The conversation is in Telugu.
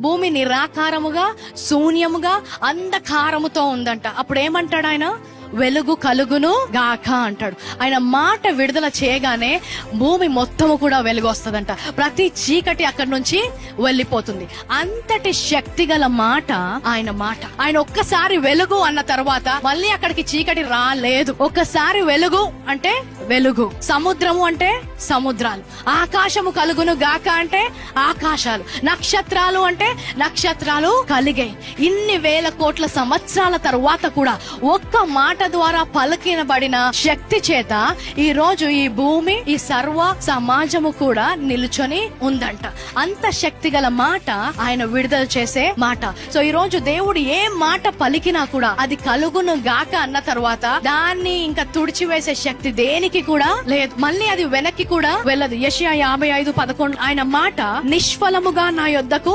భూమి నిరాకారముగా, శూన్యముగా, అంధకారముతో ఉందంట. అప్పుడు ఏమంటాడు ఆయన? వెలుగు కలుగును గాక అంటాడు. ఆయన మాట విడుదల చేయగానే భూమి మొత్తము కూడా వెలుగు వస్తుందంట. ప్రతి చీకటి అక్కడి నుంచి వెళ్ళిపోతుంది. అంతటి శక్తి గల మాట ఆయన మాట. ఆయన ఒక్కసారి వెలుగు అన్న తర్వాత మళ్ళీ అక్కడికి చీకటి రాలేదు. ఒక్కసారి వెలుగు అంటే వెలుగు, సముద్రము అంటే సముద్రాలు, ఆకాశము కలుగును గాక అంటే ఆకాశాలు, నక్షత్రాలు అంటే నక్షత్రాలు కలిగాయి. ఇన్ని వేల కోట్ల సంవత్సరాల తరువాత కూడా ఒక్క మాట ద్వారా పలికినబడిన శక్తి చేత ఈ రోజు ఈ భూమి, ఈ సర్వ సమాజము కూడా నిలుచొని ఉందంట. అంత శక్తి గల మాట ఆయన విడుదల చేసే మాట. సో ఈ రోజు దేవుడు ఏ మాట పలికినా కూడా అది కలుగును గాక అన్న తర్వాత దాన్ని ఇంకా తుడిచివేసే శక్తి దేనికి కూడా లేదు. మళ్ళీ అది వెనక్కి కూడా వెళ్ళదు. యెషయా 55:11 ఆయన మాట నిష్ఫలముగా నా యొద్దకు